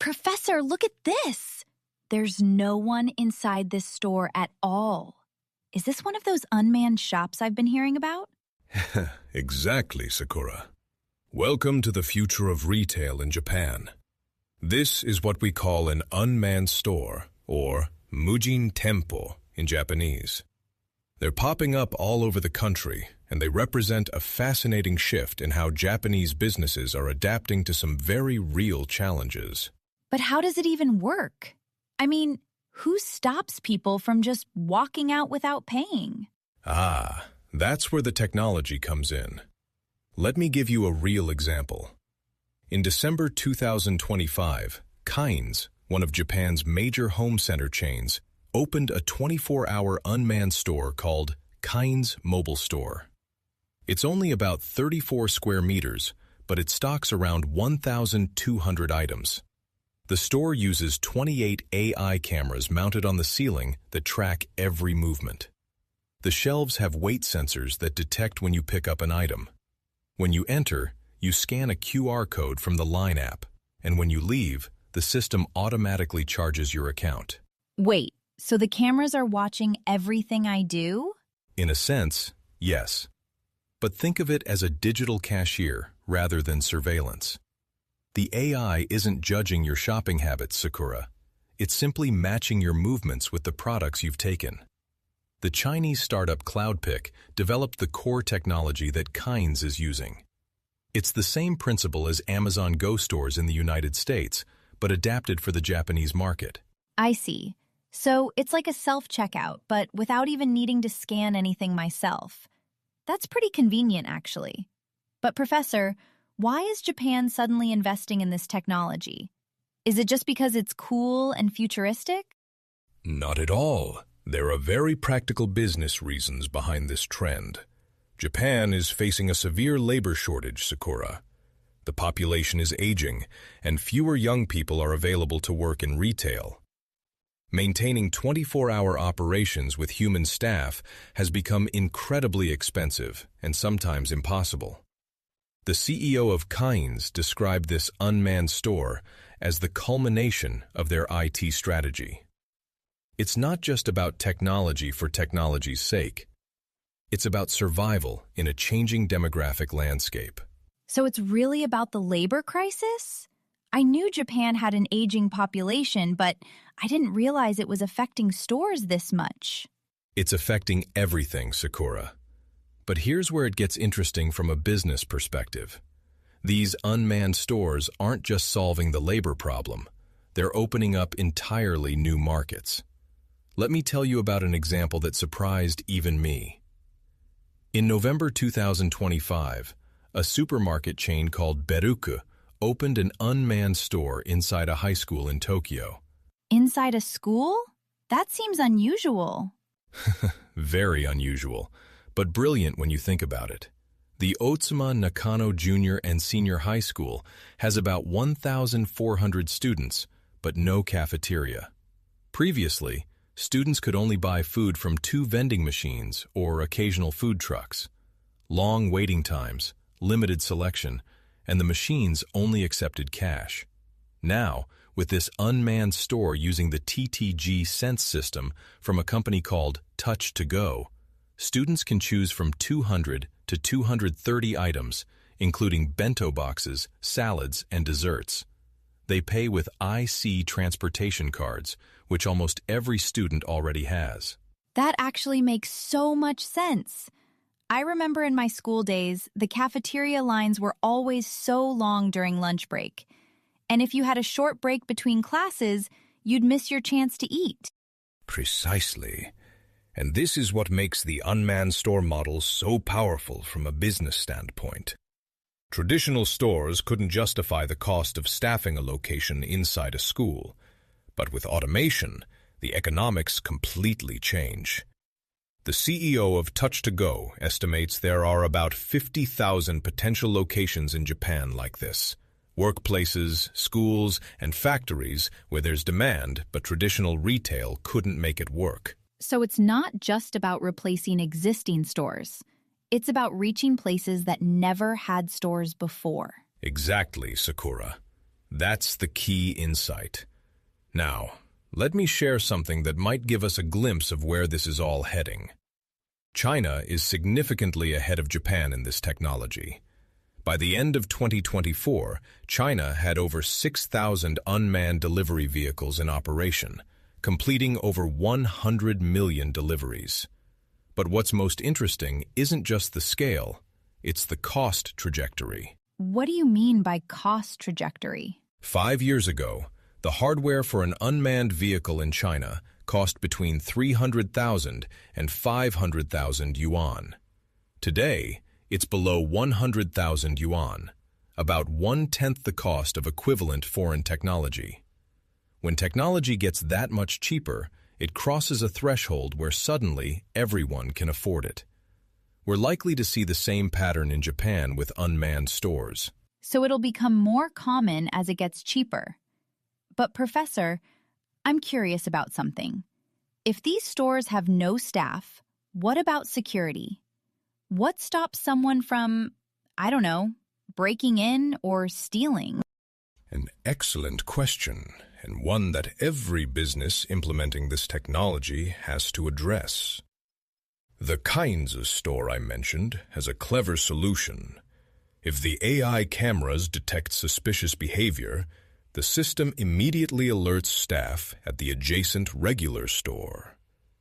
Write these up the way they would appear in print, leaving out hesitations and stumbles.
Professor, look at this! There's no one inside this store at all. Is this one of those unmanned shops I've been hearing about? Exactly, Sakura. Welcome to the future of retail in Japan. This is what we call an unmanned store, or Mujin Tempo in Japanese. They're popping up all over the country, and they represent a fascinating shift in how Japanese businesses are adapting to some very real challenges. But how does it even work? I mean, who stops people from just walking out without paying? Ah, that's where the technology comes in. Let me give you a real example. In December 2025, Cainz, one of Japan's major home center chains, opened a 24-hour unmanned store called Cainz Mobile Store. It's only about 34 square meters, but it stocks around 1,200 items. The store uses 28 AI cameras mounted on the ceiling that track every movement. The shelves have weight sensors that detect when you pick up an item. When you enter, you scan a QR code from the Line app, and when you leave, the system automatically charges your account. Wait, so the cameras are watching everything I do? In a sense, yes. But think of it as a digital cashier rather than surveillance. The AI isn't judging your shopping habits, Sakura. It's simply matching your movements with the products you've taken. The Chinese startup Cloudpick developed the core technology that Cainz is using. It's the same principle as Amazon Go stores in the United States, but adapted for the Japanese market. I see. So it's like a self-checkout, but without even needing to scan anything myself. That's pretty convenient, actually. But Professor, why is Japan suddenly investing in this technology? Is it just because it's cool and futuristic? Not at all. There are very practical business reasons behind this trend. Japan is facing a severe labor shortage, Sakura. The population is aging, and fewer young people are available to work in retail. Maintaining 24-hour operations with human staff has become incredibly expensive and sometimes impossible. The CEO of Cainz described this unmanned store as the culmination of their IT strategy. It's not just about technology for technology's sake. It's about survival in a changing demographic landscape. So it's really about the labor crisis? I knew Japan had an aging population, but I didn't realize it was affecting stores this much. It's affecting everything, Sakura. But here's where it gets interesting from a business perspective. These unmanned stores aren't just solving the labor problem. They're opening up entirely new markets. Let me tell you about an example that surprised even me. In November 2025, a supermarket chain called Belk opened an unmanned store inside a high school in Tokyo. Inside a school? That seems unusual. Very unusual, but brilliant when you think about it. The Otsuma Nakano Junior and Senior High School has about 1,400 students, but no cafeteria. Previously, students could only buy food from 2 vending machines or occasional food trucks. Long waiting times, limited selection, and the machines only accepted cash. Now, with this unmanned store using the TTG Sense system from a company called Touch to Go, students can choose from 200 to 230 items, including bento boxes, salads, and desserts. They pay with IC transportation cards, which almost every student already has. That actually makes so much sense. I remember in my school days, the cafeteria lines were always so long during lunch break. And if you had a short break between classes, you'd miss your chance to eat. Precisely. And this is what makes the unmanned store model so powerful from a business standpoint. Traditional stores couldn't justify the cost of staffing a location inside a school. But with automation, the economics completely change. The CEO of Touch to Go estimates there are about 50,000 potential locations in Japan like this. Workplaces, schools, and factories where there's demand, but traditional retail couldn't make it work. So it's not just about replacing existing stores. It's about reaching places that never had stores before. Exactly, Sakura. That's the key insight. Now, let me share something that might give us a glimpse of where this is all heading. China is significantly ahead of Japan in this technology. By the end of 2024, China had over 6,000 unmanned delivery vehicles in operation, completing over 100 million deliveries. But what's most interesting isn't just the scale, it's the cost trajectory. What do you mean by cost trajectory? 5 years ago, the hardware for an unmanned vehicle in China cost between 300,000 and 500,000 yuan. Today, it's below 100,000 yuan, about 1/10 the cost of equivalent foreign technology. When technology gets that much cheaper, it crosses a threshold where suddenly everyone can afford it. We're likely to see the same pattern in Japan with unmanned stores. So it'll become more common as it gets cheaper. But Professor, I'm curious about something. If these stores have no staff, what about security? What stops someone from, I don't know, breaking in or stealing? An excellent question, and one that every business implementing this technology has to address. The Cainz store I mentioned has a clever solution. If the AI cameras detect suspicious behavior, the system immediately alerts staff at the adjacent regular store.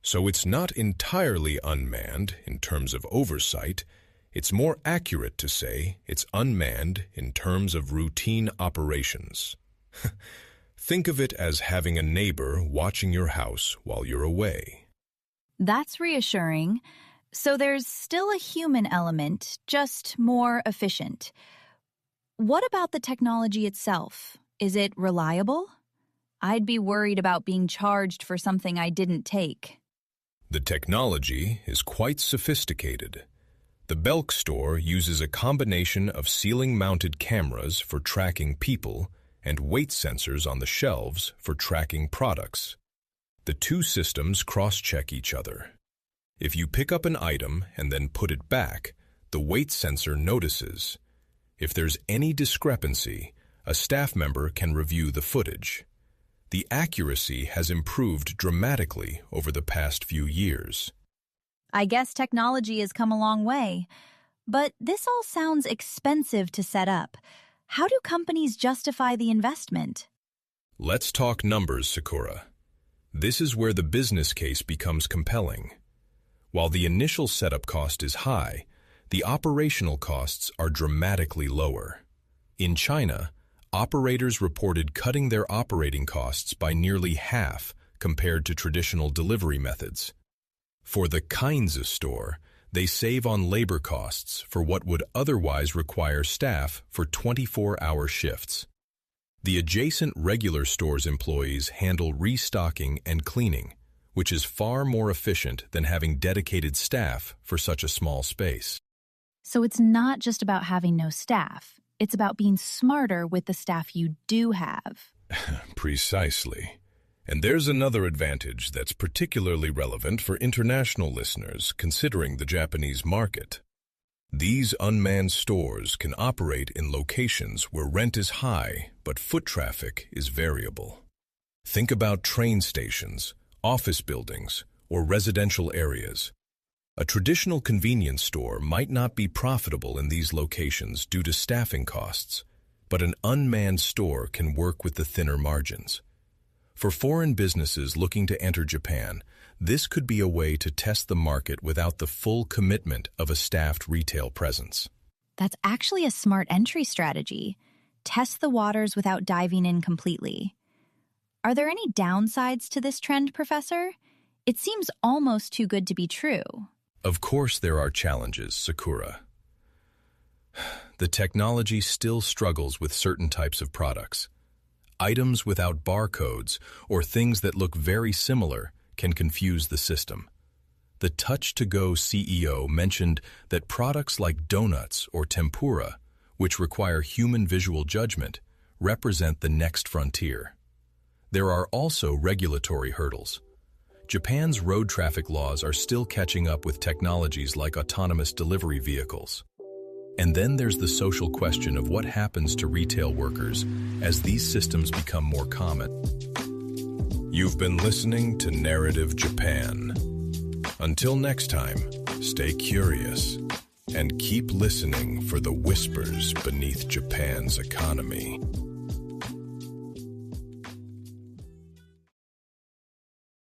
So it's not entirely unmanned in terms of oversight. It's more accurate to say it's unmanned in terms of routine operations. Think of it as having a neighbor watching your house while you're away. That's reassuring. So there's still a human element, just more efficient. What about the technology itself? Is it reliable? I'd be worried about being charged for something I didn't take. The technology is quite sophisticated. The Belk store uses a combination of ceiling-mounted cameras for tracking people and weight sensors on the shelves for tracking products. The two systems cross-check each other. If you pick up an item and then put it back, the weight sensor notices. If there's any discrepancy, a staff member can review the footage. The accuracy has improved dramatically over the past few years. I guess technology has come a long way. But this all sounds expensive to set up. How do companies justify the investment? Let's talk numbers, Sakura. This is where the business case becomes compelling. While the initial setup cost is high, the operational costs are dramatically lower. In China, operators reported cutting their operating costs by nearly half compared to traditional delivery methods. For the Cainz store, they save on labor costs for what would otherwise require staff for 24-hour shifts. The adjacent regular store's employees handle restocking and cleaning, which is far more efficient than having dedicated staff for such a small space. So it's not just about having no staff. It's about being smarter with the staff you do have. Precisely. And there's another advantage that's particularly relevant for international listeners considering the Japanese market. These unmanned stores can operate in locations where rent is high, but foot traffic is variable. Think about train stations, office buildings, or residential areas. A traditional convenience store might not be profitable in these locations due to staffing costs, but an unmanned store can work with the thinner margins. For foreign businesses looking to enter Japan, this could be a way to test the market without the full commitment of a staffed retail presence. That's actually a smart entry strategy. Test the waters without diving in completely. Are there any downsides to this trend, Professor? It seems almost too good to be true. Of course there are challenges, Sakura. The technology still struggles with certain types of products. Items without barcodes or things that look very similar can confuse the system. The Touch-to-Go CEO mentioned that products like donuts or tempura, which require human visual judgment, represent the next frontier. There are also regulatory hurdles. Japan's road traffic laws are still catching up with technologies like autonomous delivery vehicles. And then there's the social question of what happens to retail workers as these systems become more common. You've been listening to Narrative Japan. Until next time, stay curious and keep listening for the whispers beneath Japan's economy.